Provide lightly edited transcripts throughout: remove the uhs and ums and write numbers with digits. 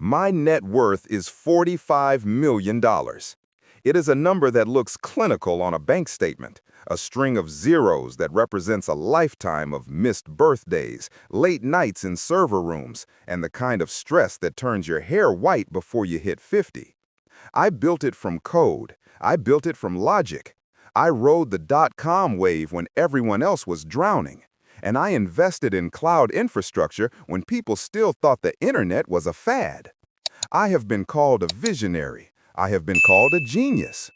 My net worth is $45 million. It is a number that looks clinical on a bank statement, a string of zeros that represents a lifetime of missed birthdays, late nights in server rooms, and the kind of stress that turns your hair white before you hit 50. I built it from code. I built it from logic. I rode the dot-com wave when everyone else was drowning. And I invested in cloud infrastructure when people still thought the internet was a fad. I have been called a visionary. I have been called a genius.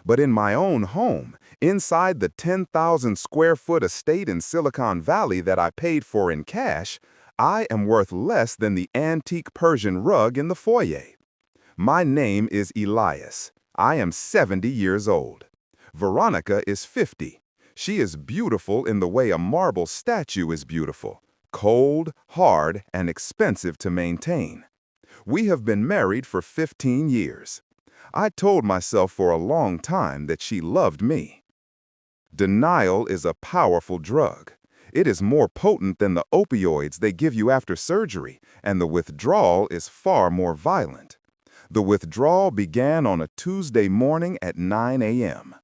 But in my own home, inside the 10,000 square foot estate in Silicon Valley that I paid for in cash, I am worth less than the antique Persian rug in the foyer. My name is Elias. I am 70 years old. Veronica is 50. She is beautiful in the way a marble statue is beautiful, cold, hard, and expensive to maintain. We have been married for 15 years. I told myself for a long time that she loved me. Denial is a powerful drug. It is more potent than the opioids they give you after surgery, and the withdrawal is far more violent. The withdrawal began on a Tuesday morning at 9 a.m.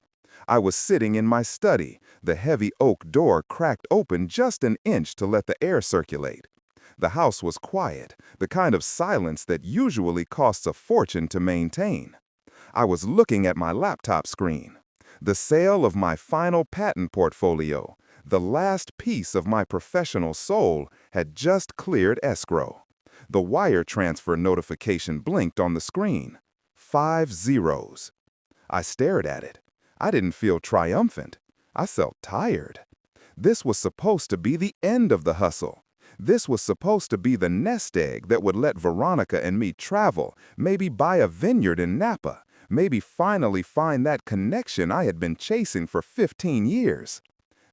I was sitting in my study, the heavy oak door cracked open just an inch to let the air circulate. The house was quiet, the kind of silence that usually costs a fortune to maintain. I was looking at my laptop screen. The sale of my final patent portfolio, the last piece of my professional soul, had just cleared escrow. The wire transfer notification blinked on the screen. 5 zeros. I stared at it. I didn't feel triumphant. I felt tired. This was supposed to be the end of the hustle. This was supposed to be the nest egg that would let Veronica and me travel, maybe buy a vineyard in Napa, maybe finally find that connection I had been chasing for 15 years.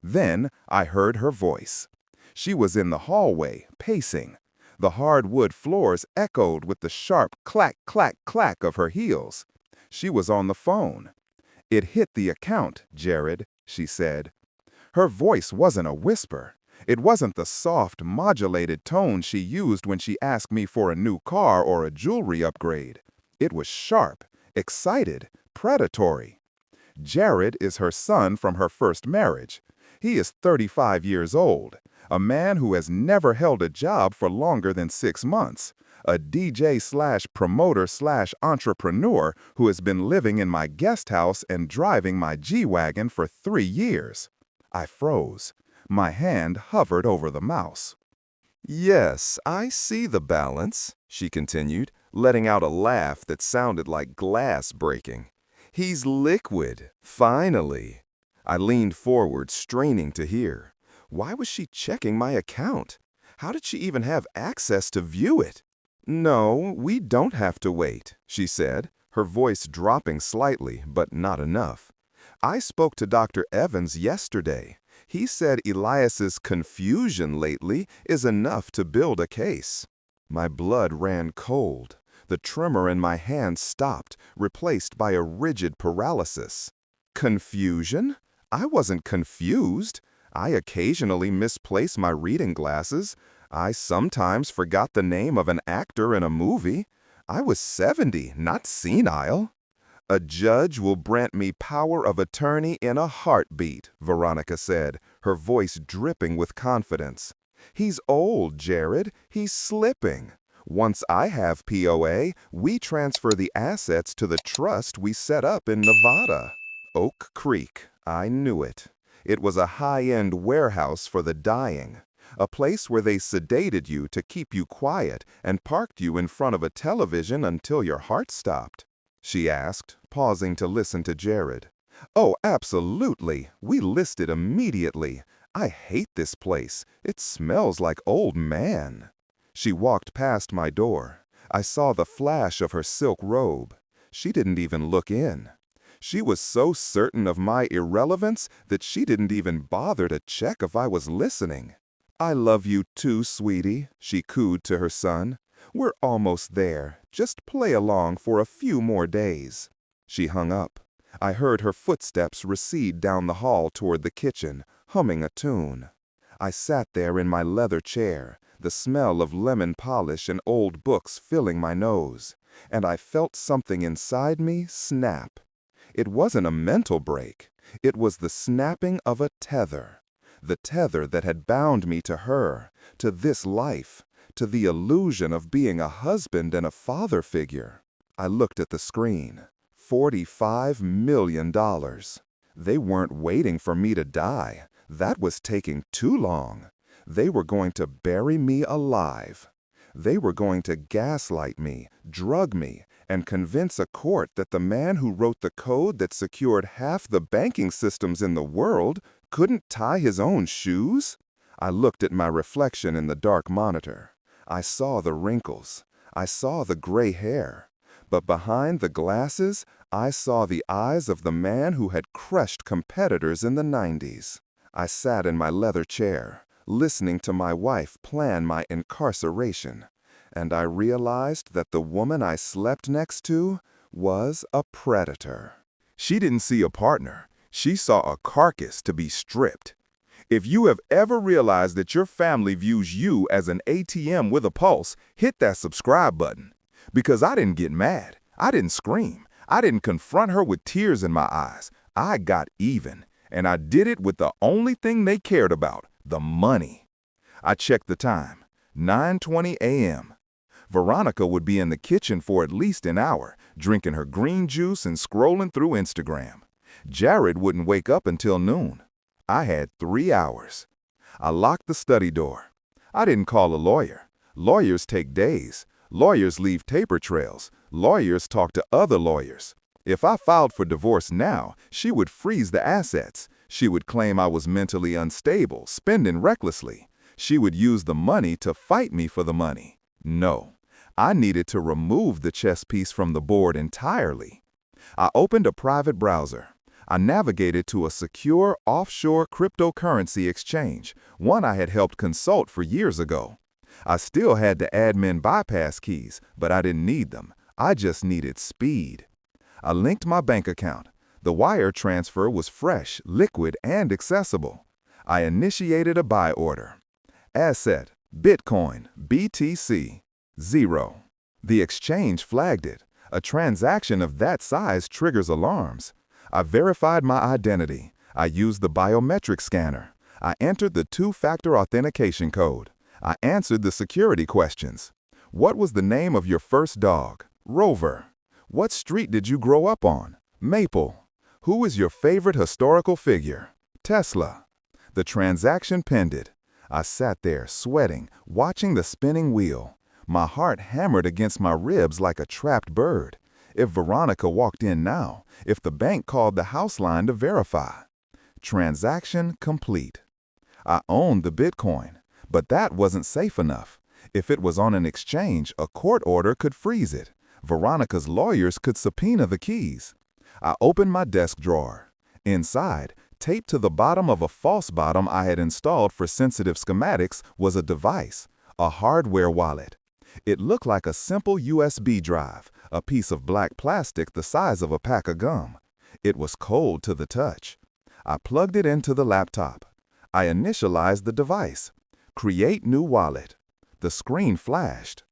Then I heard her voice. She was in the hallway, pacing. The hardwood floors echoed with the sharp clack, clack, clack of her heels. She was on the phone. "It hit the account, Jared," she said. Her voice wasn't a whisper. It wasn't the soft, modulated tone she used when she asked me for a new car or a jewelry upgrade. It was sharp, excited, predatory. Jared is her son from her first marriage. He is 35 years old, a man who has never held a job for longer than 6 months, a DJ/promoter/entrepreneur who has been living in my guest house and driving my G-Wagon for 3 years. I froze. My hand hovered over the mouse. "Yes, I see the balance," she continued, letting out a laugh that sounded like glass breaking. "He's liquid, finally." I leaned forward, straining to hear. Why was she checking my account? How did she even have access to view it? "No, we don't have to wait," she said, her voice dropping slightly, but not enough. "I spoke to Dr. Evans yesterday. He said Elias's confusion lately is enough to build a case." My blood ran cold. The tremor in my hand stopped, replaced by a rigid paralysis. Confusion? I wasn't confused. I occasionally misplace my reading glasses. I sometimes forgot the name of an actor in a movie. I was 70, not senile. "A judge will grant me power of attorney in a heartbeat," Veronica said, her voice dripping with confidence. "He's old, Jared. He's slipping. Once I have POA, we transfer the assets to the trust we set up in Nevada." Oak Creek. I knew it. It was a high-end warehouse for the dying, a place where they sedated you to keep you quiet and parked you in front of a television until your heart stopped. She asked, pausing to listen to Jared. "Oh, absolutely. We listed immediately. I hate this place. It smells like old man." She walked past my door. I saw the flash of her silk robe. She didn't even look in. She was so certain of my irrelevance that she didn't even bother to check if I was listening. "I love you too, sweetie," she cooed to her son. "We're almost there. Just play along for a few more days." She hung up. I heard her footsteps recede down the hall toward the kitchen, humming a tune. I sat there in my leather chair, the smell of lemon polish and old books filling my nose, and I felt something inside me snap. It wasn't a mental break. It was the snapping of a tether. The tether that had bound me to her, to this life, to the illusion of being a husband and a father figure. I looked at the screen. $45 million. They weren't waiting for me to die. That was taking too long. They were going to bury me alive. They were going to gaslight me, drug me, and convince a court that the man who wrote the code that secured half the banking systems in the world couldn't tie his own shoes. I looked at my reflection in the dark monitor. I saw the wrinkles. I saw the gray hair. But behind the glasses, I saw the eyes of the man who had crushed competitors in the 90s. I sat in my leather chair, listening to my wife plan my incarceration, and I realized that the woman I slept next to was a predator. She didn't see a partner. She saw a carcass to be stripped. If you have ever realized that your family views you as an ATM with a pulse, hit that subscribe button. Because I didn't get mad. I didn't scream. I didn't confront her with tears in my eyes. I got even, and I did it with the only thing they cared about, the money. I checked the time, 9:20 a.m. Veronica would be in the kitchen for at least an hour, drinking her green juice and scrolling through Instagram. Jared wouldn't wake up until noon. I had 3 hours. I locked the study door. I didn't call a lawyer. Lawyers take days. Lawyers leave paper trails. Lawyers talk to other lawyers. If I filed for divorce now, she would freeze the assets. She would claim I was mentally unstable, spending recklessly. She would use the money to fight me for the money. No, I needed to remove the chess piece from the board entirely. I opened a private browser. I navigated to a secure offshore cryptocurrency exchange, one I had helped consult for years ago. I still had the admin bypass keys, but I didn't need them. I just needed speed. I linked my bank account. The wire transfer was fresh, liquid, and accessible. I initiated a buy order. Asset, Bitcoin, BTC, 0. The exchange flagged it. A transaction of that size triggers alarms. I verified my identity. I used the biometric scanner. I entered the two-factor authentication code. I answered the security questions. What was the name of your first dog? Rover. What street did you grow up on? Maple. Who is your favorite historical figure? Tesla. The transaction pended. I sat there, sweating, watching the spinning wheel. My heart hammered against my ribs like a trapped bird. If Veronica walked in now, if the bank called the house line to verify. Transaction complete. I owned the Bitcoin, but that wasn't safe enough. If it was on an exchange, a court order could freeze it. Veronica's lawyers could subpoena the keys. I opened my desk drawer. Inside, taped to the bottom of a false bottom I had installed for sensitive schematics, was a device, a hardware wallet. It looked like a simple USB drive, a piece of black plastic the size of a pack of gum. It was cold to the touch. I plugged it into the laptop. I initialized the device. Create new wallet. The screen flashed.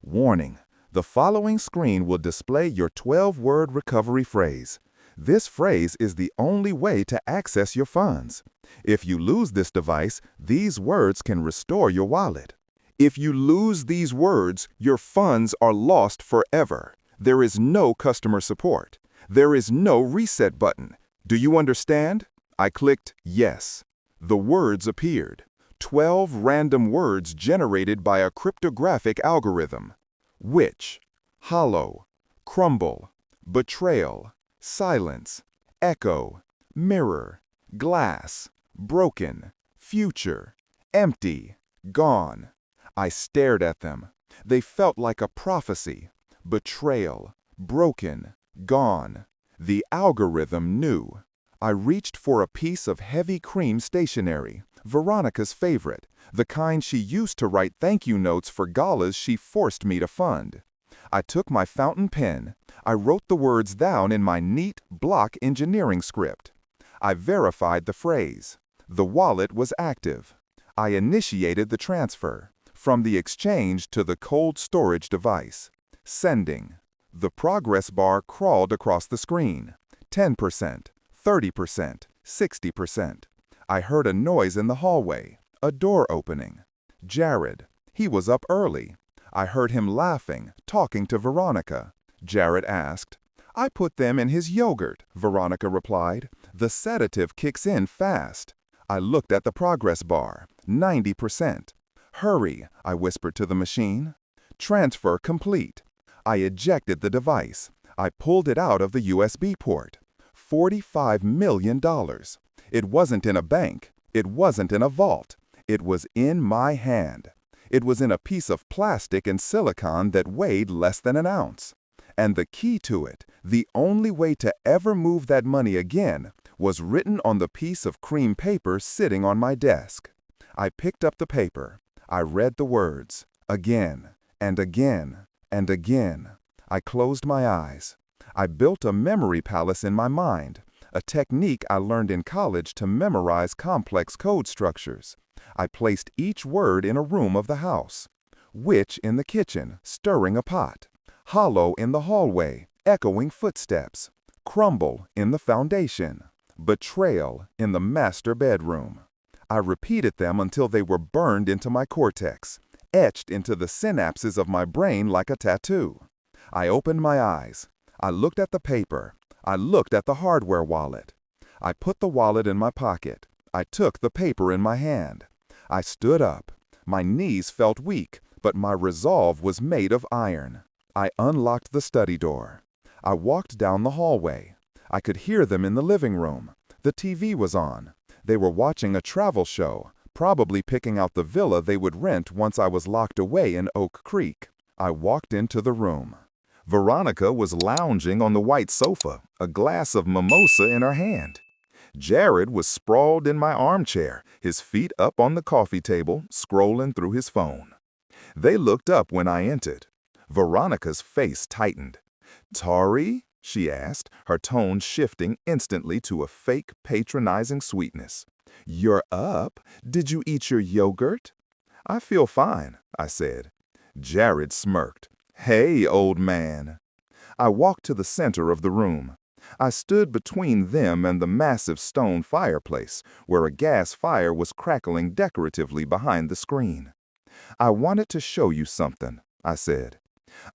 Warning: the following screen will display your 12-word recovery phrase. This phrase is the only way to access your funds. If you lose this device, these words can restore your wallet. If you lose these words, your funds are lost forever. There is no customer support. There is no reset button. Do you understand? I clicked yes. The words appeared. 12 random words generated by a cryptographic algorithm. Witch, hollow, crumble, betrayal, silence, echo, mirror, glass, broken, future, empty, gone. I stared at them. They felt like a prophecy. Betrayal, broken, gone. The algorithm knew. I reached for a piece of heavy cream stationery, Veronica's favorite, the kind she used to write thank you notes for galas she forced me to fund. I took my fountain pen. I wrote the words down in my neat block engineering script. I verified the phrase. The wallet was active. I initiated the transfer. From the exchange to the cold storage device. Sending. The progress bar crawled across the screen. 10%, 30%, 60%. I heard a noise in the hallway, a door opening. Jared. He was up early. I heard him laughing, talking to Veronica. Jared asked. I put them in his yogurt, Veronica replied. The sedative kicks in fast. I looked at the progress bar, 90%. Hurry, I whispered to the machine. Transfer complete. I ejected the device. I pulled it out of the USB port. $45 million. It wasn't in a bank. It wasn't in a vault. It was in my hand. It was in a piece of plastic and silicone that weighed less than an ounce. And the key to it, the only way to ever move that money again, was written on the piece of cream paper sitting on my desk. I picked up the paper. I read the words, again, and again, and again. I closed my eyes. I built a memory palace in my mind, a technique I learned in college to memorize complex code structures. I placed each word in a room of the house. Witch in the kitchen, stirring a pot. Hollow in the hallway, echoing footsteps. Crumble in the foundation. Betrayal in the master bedroom. I repeated them until they were burned into my cortex, etched into the synapses of my brain like a tattoo. I opened my eyes. I looked at the paper. I looked at the hardware wallet. I put the wallet in my pocket. I took the paper in my hand. I stood up. My knees felt weak, but my resolve was made of iron. I unlocked the study door. I walked down the hallway. I could hear them in the living room. The TV was on. They were watching a travel show, probably picking out the villa they would rent once I was locked away in Oak Creek. I walked into the room. Veronica was lounging on the white sofa, a glass of mimosa in her hand. Jared was sprawled in my armchair, his feet up on the coffee table, scrolling through his phone. They looked up when I entered. Veronica's face tightened. "Tari?" she asked, her tone shifting instantly to a fake, patronizing sweetness. "You're up? Did you eat your yogurt?" "I feel fine," I said. Jared smirked. "Hey, old man." I walked to the center of the room. I stood between them and the massive stone fireplace, where a gas fire was crackling decoratively behind the screen. "I wanted to show you something," I said.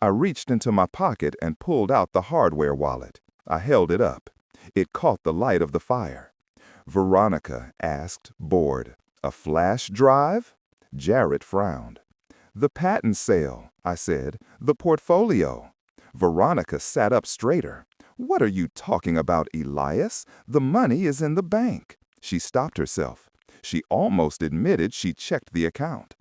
I reached into my pocket and pulled out the hardware wallet. I held it up. It caught the light of the fire. Veronica asked, bored, "A flash drive?" Jared frowned. "The patent sale," I said. "The portfolio." Veronica sat up straighter. "What are you talking about, Elias? The money is in the bank." She stopped herself. She almost admitted she checked the account.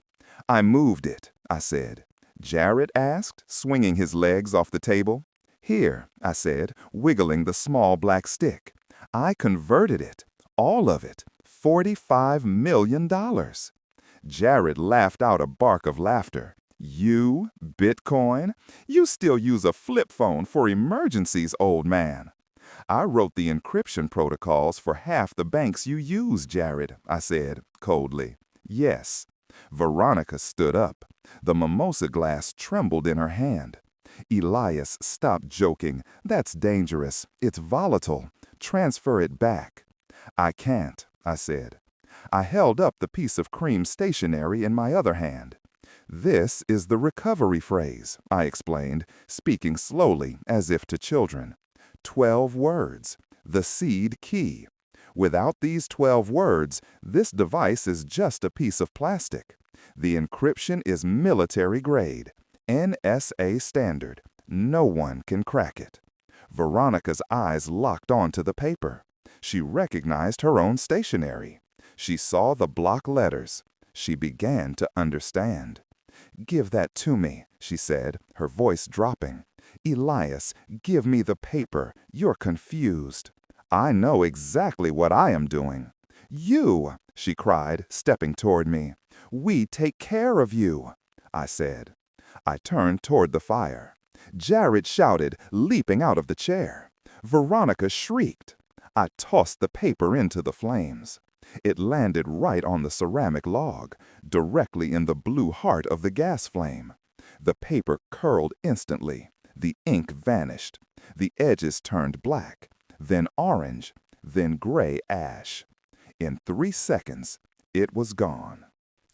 "I moved it," I said. Jared asked, swinging his legs off the table. "Here," I said, wiggling the small black stick. "I converted it. All of it. $45 million. Jared laughed out a bark of laughter. "You? Bitcoin? You still use a flip phone for emergencies, old man." "I wrote the encryption protocols for half the banks you use, Jared," I said, coldly. "Yes." Veronica stood up. The mimosa glass trembled in her hand. "Elias, stop joking. That's dangerous. It's volatile. Transfer it back." "I can't," I said. I held up the piece of cream stationery in my other hand. "This is the recovery phrase," I explained, speaking slowly as if to children. 12 words. The seed key. Without these 12 words, this device is just a piece of plastic. The encryption is military grade, NSA standard. No one can crack it. Veronica's eyes locked onto the paper. She recognized her own stationery. She saw the block letters. She began to understand. "Give that to me," she said, her voice dropping. "Elias, give me the paper. You're confused." "I know exactly what I am doing." "You!" she cried, stepping toward me. "We take care of you," I said. I turned toward the fire. Jared shouted, leaping out of the chair. Veronica shrieked. I tossed the paper into the flames. It landed right on the ceramic log, directly in the blue heart of the gas flame. The paper curled instantly. The ink vanished. The edges turned black, then orange, then gray ash. In 3 seconds, it was gone.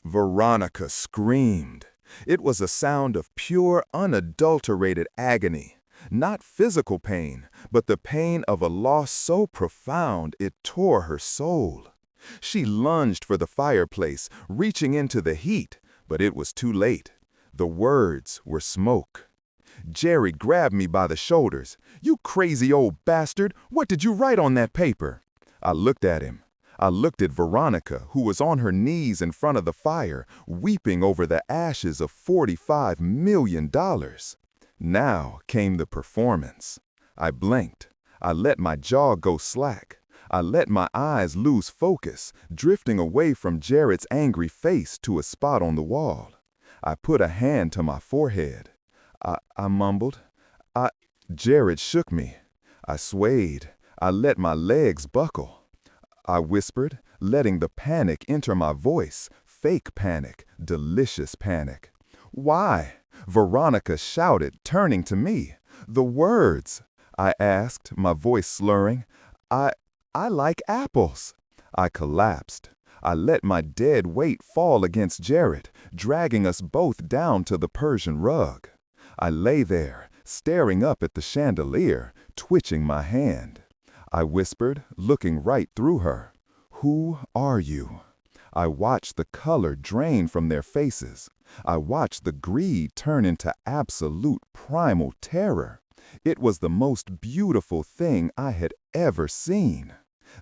Veronica screamed. It was a sound of pure, unadulterated agony. Not physical pain, but the pain of a loss so profound it tore her soul. She lunged for the fireplace, reaching into the heat, but it was too late. The words were smoke. Jerry grabbed me by the shoulders. "You crazy old bastard! What did you write on that paper?" I looked at him. I looked at Veronica, who was on her knees in front of the fire, weeping over the ashes of $45 million. Now came the performance. I blinked. I let my jaw go slack. I let my eyes lose focus, drifting away from Jared's angry face to a spot on the wall. I put a hand to my forehead. I mumbled. Jared shook me. I swayed. I let my legs buckle. I whispered, letting the panic enter my voice. Fake panic, delicious panic. "Why?" Veronica shouted, turning to me. "The words," I asked, my voice slurring. I like apples." I collapsed. I let my dead weight fall against Jared, dragging us both down to the Persian rug. I lay there, staring up at the chandelier, twitching my hand. I whispered, looking right through her. "Who are you?" I watched the color drain from their faces. I watched the greed turn into absolute primal terror. It was the most beautiful thing I had ever seen.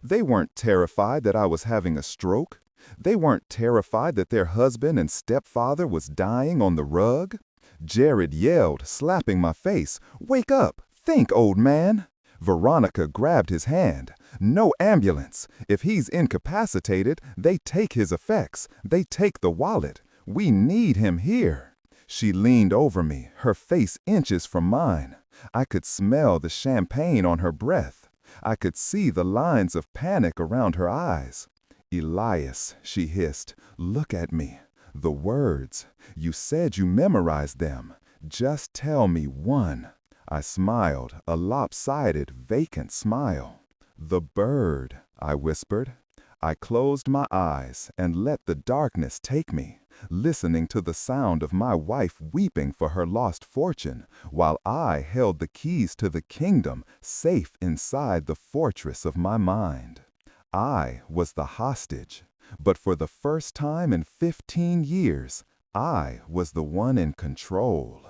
They weren't terrified that I was having a stroke. They weren't terrified that their husband and stepfather was dying on the rug. Jared yelled, slapping my face, "Wake up! Think, old man!" Veronica grabbed his hand. "No ambulance. If he's incapacitated, they take his effects. They take the wallet. We need him here." She leaned over me, her face inches from mine. I could smell the champagne on her breath. I could see the lines of panic around her eyes. "Elias," she hissed, "look at me. The words. You said you memorized them. Just tell me one." I smiled, a lopsided, vacant smile. "The bird," I whispered. I closed my eyes and let the darkness take me, listening to the sound of my wife weeping for her lost fortune, while I held the keys to the kingdom safe inside the fortress of my mind. I was the hostage, but for the first time in 15 years, I was the one in control.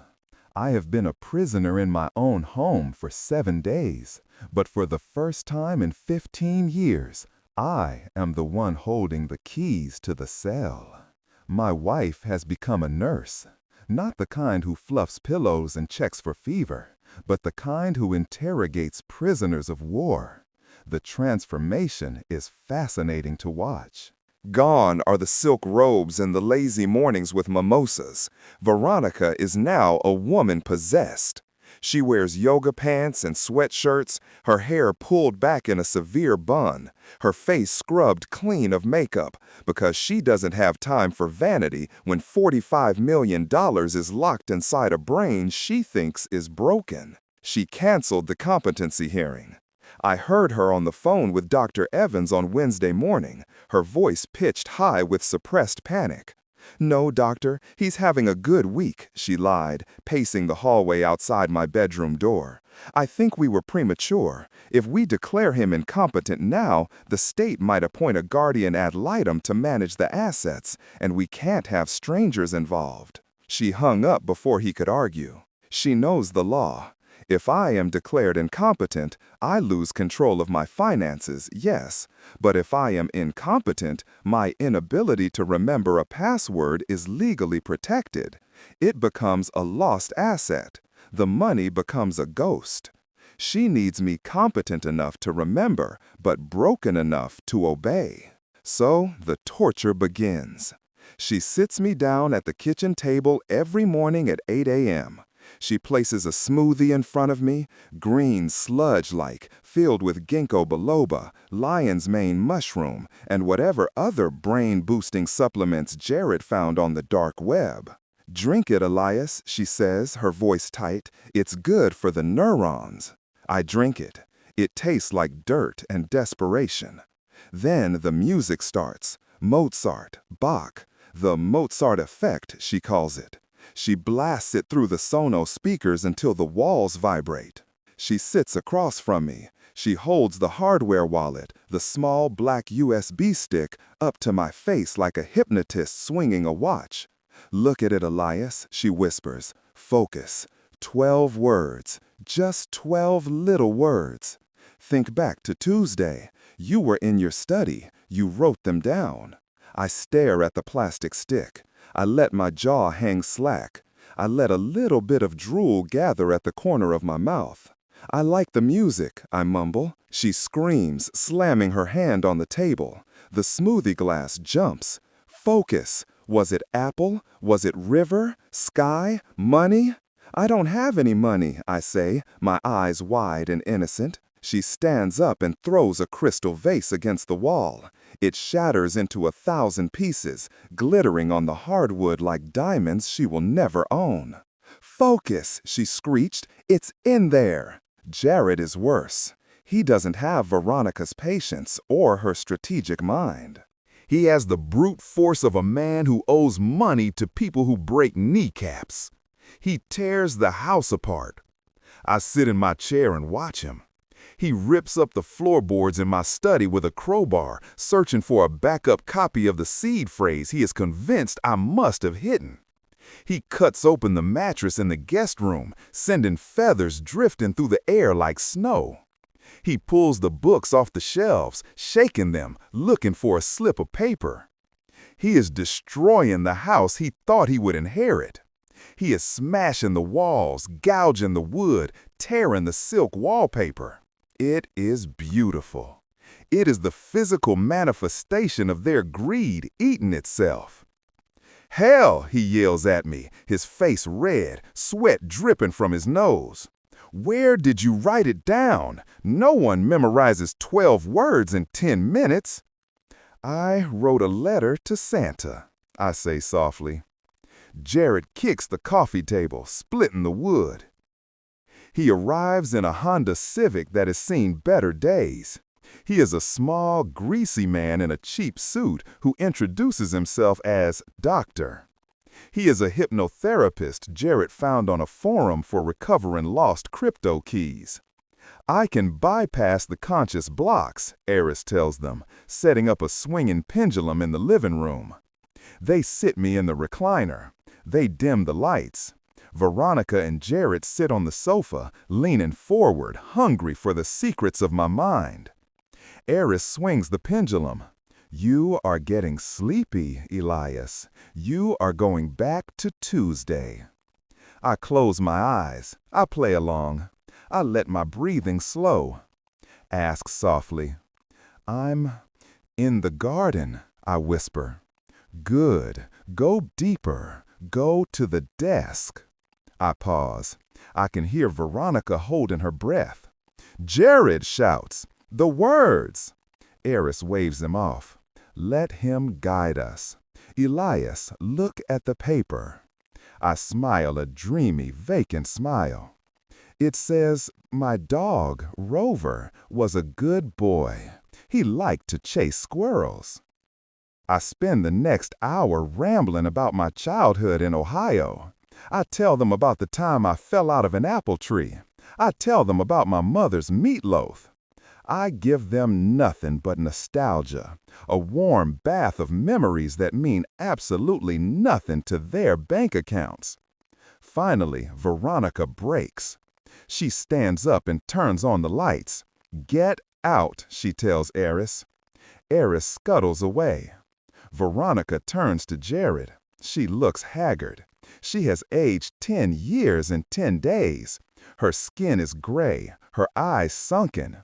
I have been a prisoner in my own home for 7 days, but for the first time in 15 years, I am the one holding the keys to the cell. My wife has become a nurse, not the kind who fluffs pillows and checks for fever, but the kind who interrogates prisoners of war. The transformation is fascinating to watch. Gone are the silk robes and the lazy mornings with mimosas. Veronica is now a woman possessed. She wears yoga pants and sweatshirts, her hair pulled back in a severe bun, her face scrubbed clean of makeup, because she doesn't have time for vanity when $45 million is locked inside a brain she thinks is broken. She canceled the competency hearing. I heard her on the phone with Dr. Evans on Wednesday morning, her voice pitched high with suppressed panic. "No, doctor, he's having a good week," she lied, pacing the hallway outside my bedroom door. "I think we were premature. If we declare him incompetent now, the state might appoint a guardian ad litem to manage the assets, and we can't have strangers involved." She hung up before he could argue. She knows the law. If I am declared incompetent, I lose control of my finances, yes. But if I am incompetent, my inability to remember a password is legally protected. It becomes a lost asset. The money becomes a ghost. She needs me competent enough to remember, but broken enough to obey. So the torture begins. She sits me down at the kitchen table every morning at 8 a.m. She places a smoothie in front of me, green sludge-like, filled with ginkgo biloba, lion's mane mushroom, and whatever other brain-boosting supplements Jared found on the dark web. "Drink it, Elias," she says, her voice tight. "It's good for the neurons." I drink it. It tastes like dirt and desperation. Then the music starts. Mozart, Bach, the Mozart effect, she calls it. She blasts it through the Sonos speakers until the walls vibrate. She sits across from me. She holds the hardware wallet, the small black USB stick, up to my face like a hypnotist swinging a watch. "Look at it, Elias," she whispers. "Focus. 12 words. Just 12 little words. Think back to Tuesday. You were in your study. You wrote them down." I stare at the plastic stick. I let my jaw hang slack. I let a little bit of drool gather at the corner of my mouth. "I like the music," I mumble. She screams, slamming her hand on the table. The smoothie glass jumps. "Focus. Was it apple? Was it river? Sky? Money?" "I don't have any money," I say, my eyes wide and innocent. She stands up and throws a crystal vase against the wall. It shatters into 1,000 pieces, glittering on the hardwood like diamonds she will never own. "Focus," she screeched. "It's in there." Jared is worse. He doesn't have Veronica's patience or her strategic mind. He has the brute force of a man who owes money to people who break kneecaps. He tears the house apart. I sit in my chair and watch him. He rips up the floorboards in my study with a crowbar, searching for a backup copy of the seed phrase he is convinced I must have hidden. He cuts open the mattress in the guest room, sending feathers drifting through the air like snow. He pulls the books off the shelves, shaking them, looking for a slip of paper. He is destroying the house he thought he would inherit. He is smashing the walls, gouging the wood, tearing the silk wallpaper. It is beautiful. It is the physical manifestation of their greed eating itself. "Hell," he yells at me, his face red, sweat dripping from his nose. "Where did you write it down? No one memorizes 12 words in 10 minutes. "I wrote a letter to Santa," I say softly. Jared kicks the coffee table, splitting the wood. He arrives in a Honda Civic that has seen better days. He is a small, greasy man in a cheap suit who introduces himself as Doctor. He is a hypnotherapist Jared found on a forum for recovering lost crypto keys. "I can bypass the conscious blocks," Eris tells them, setting up a swinging pendulum in the living room. They sit me in the recliner. They dim the lights. Veronica and Jared sit on the sofa, leaning forward, hungry for the secrets of my mind. Eris swings the pendulum. "You are getting sleepy, Elias. You are going back to Tuesday." I close my eyes. I play along. I let my breathing slow. Ask softly. "I'm in the garden," I whisper. "Good. Go deeper. Go to the desk." I pause. I can hear Veronica holding her breath. Jared shouts, "The words!" Eris waves him off. "Let him guide us. Elias, look at the paper." I smile a dreamy, vacant smile. It says, "My dog, Rover, was a good boy. He liked to chase squirrels." I spend the next hour rambling about my childhood in Ohio. I tell them about the time I fell out of an apple tree. I tell them about my mother's meatloaf. I give them nothing but nostalgia, a warm bath of memories that mean absolutely nothing to their bank accounts. Finally, Veronica breaks. She stands up and turns on the lights. "Get out," she tells Eris. Eris scuttles away. Veronica turns to Jared. She looks haggard. She has aged 10 years in 10 days. Her skin is gray, her eyes sunken.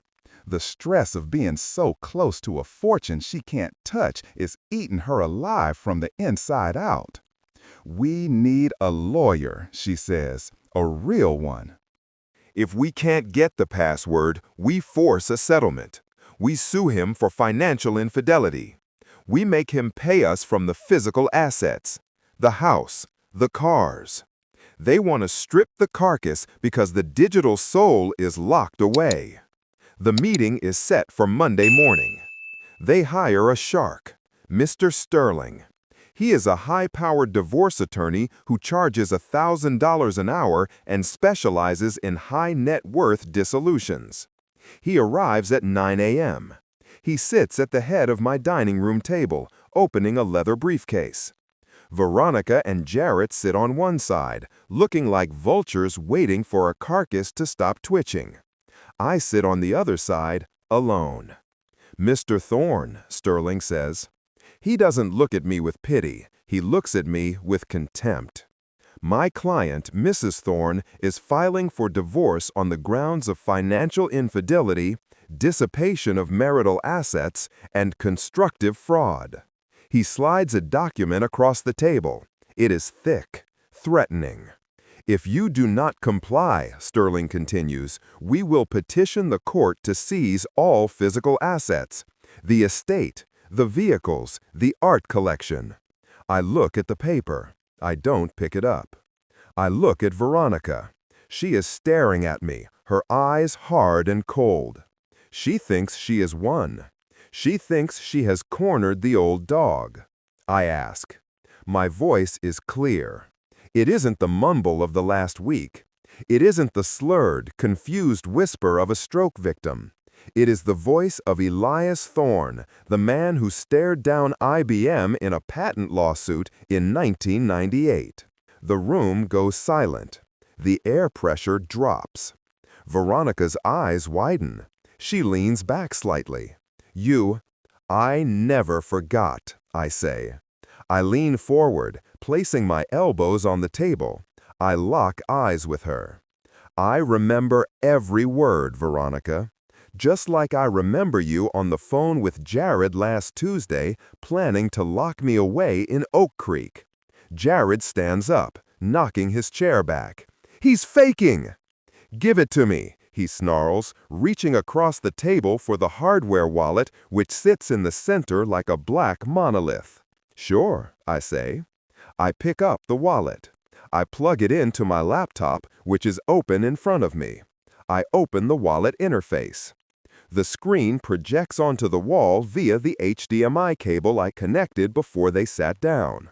The stress of being so close to a fortune she can't touch is eating her alive from the inside out. "We need a lawyer," she says, A real one. If we can't get the password, we force a settlement. We sue him for financial infidelity. We make him pay us from the physical assets, the house, the cars. They want to strip the carcass because the digital soul is locked away. The meeting is set for Monday morning. They hire a shark, Mr. Sterling. He is a high-powered divorce attorney who charges $1,000 an hour and specializes in high-net-worth dissolutions. He arrives at 9 a.m. He sits at the head of my dining room table, opening a leather briefcase. Veronica and Jarrett sit on one side, looking like vultures waiting for a carcass to stop twitching. I sit on the other side, alone. Mr. Thorne, Sterling says. He doesn't look at me with pity. He looks at me with contempt. My client, Mrs. Thorne, is filing for divorce on the grounds of financial infidelity, dissipation of marital assets, and constructive fraud. He slides a document across the table. It is thick, threatening. If you do not comply, Sterling continues, we will petition the court to seize all physical assets, the estate, the vehicles, the art collection. I look at the paper. I don't pick it up. I look at Veronica. She is staring at me, her eyes hard and cold. She thinks she has won. She thinks she has cornered the old dog. I ask. My voice is clear. It isn't the mumble of the last week. It isn't the slurred, confused whisper of a stroke victim. It is the voice of Elias Thorne, the man who stared down IBM in a patent lawsuit in 1998. The room goes silent. The air pressure drops. Veronica's eyes widen. She leans back slightly. I never forgot, I say. I lean forward, placing my elbows on the table. I lock eyes with her. I remember every word, Veronica. Just like I remember you on the phone with Jared last Tuesday, planning to lock me away in Oak Creek. Jared stands up, knocking his chair back. He's faking! Give it to me, he snarls, reaching across the table for the hardware wallet which sits in the center like a black monolith. Sure, I say. I pick up the wallet. I plug it into my laptop, which is open in front of me. I open the wallet interface. The screen projects onto the wall via the HDMI cable I connected before they sat down.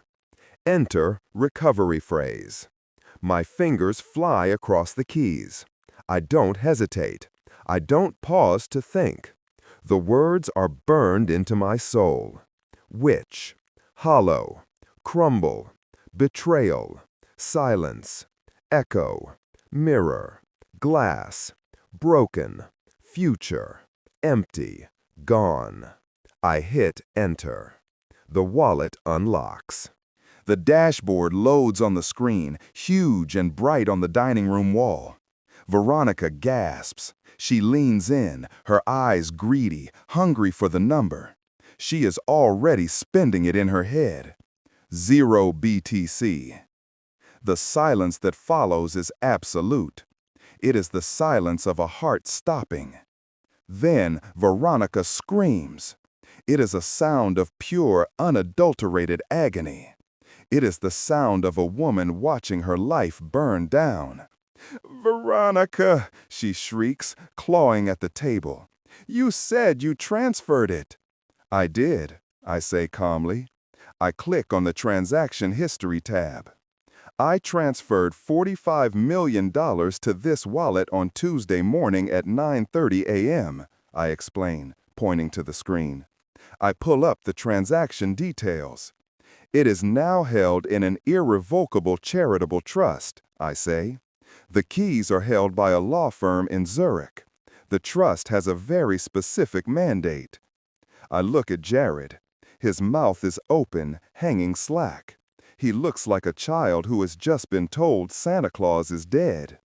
Enter recovery phrase. My fingers fly across the keys. I don't hesitate. I don't pause to think. The words are burned into my soul. Witch, hollow, crumble, betrayal, silence, echo, mirror, glass, broken, future, empty, gone. I hit enter. The wallet unlocks. The dashboard loads on the screen, huge and bright on the dining room wall. Veronica gasps. She leans in, her eyes greedy, hungry for the number. She is already spending it in her head. 0 BTC. The silence that follows is absolute. It is the silence of a heart stopping. Then Veronica screams. It is a sound of pure, unadulterated agony. It is the sound of a woman watching her life burn down. "Veronica," she shrieks, clawing at the table. "You said you transferred it." "I did," I say calmly. I click on the transaction history tab. I transferred $45 million to this wallet on Tuesday morning at 9:30 a.m., I explain, pointing to the screen. I pull up the transaction details. It is now held in an irrevocable charitable trust, I say. The keys are held by a law firm in Zurich. The trust has a very specific mandate. I look at Jared. His mouth is open, hanging slack. He looks like a child who has just been told Santa Claus is dead.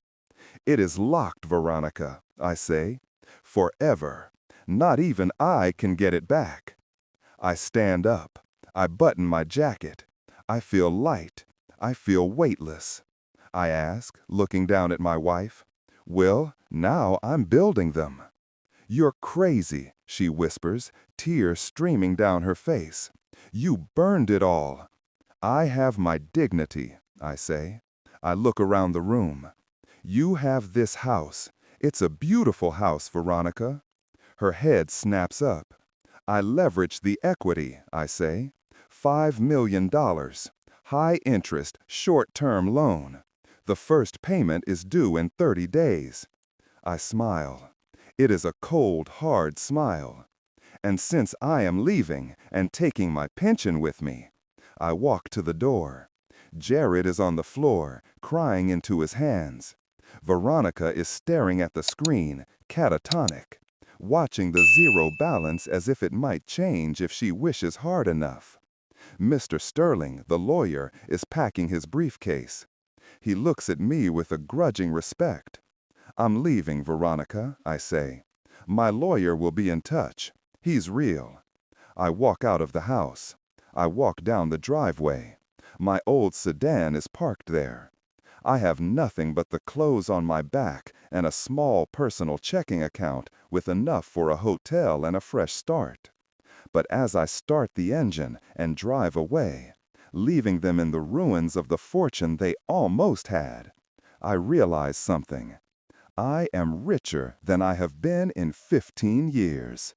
"It is locked, Veronica," I say. "Forever. Not even I can get it back." I stand up. I button my jacket. I feel light. I feel weightless. I ask, looking down at my wife. Well, now I'm building them. You're crazy, she whispers, tears streaming down her face. You burned it all. I have my dignity, I say. I look around the room. You have this house. It's a beautiful house, Veronica. Her head snaps up. I leverage the equity, I say. $5 million. High interest, short-term loan. The first payment is due in 30 days. I smile. It is a cold, hard smile. And since I am leaving and taking my pension with me, I walk to the door. Jared is on the floor, crying into his hands. Veronica is staring at the screen, catatonic, watching the zero balance as if it might change if she wishes hard enough. Mr. Sterling, the lawyer, is packing his briefcase. He looks at me with a grudging respect. I'm leaving, Veronica, I say. My lawyer will be in touch. He's real. I walk out of the house. I walk down the driveway. My old sedan is parked there. I have nothing but the clothes on my back and a small personal checking account with enough for a hotel and a fresh start. But as I start the engine and drive away, leaving them in the ruins of the fortune they almost had, I realize something. I am richer than I have been in 15 years.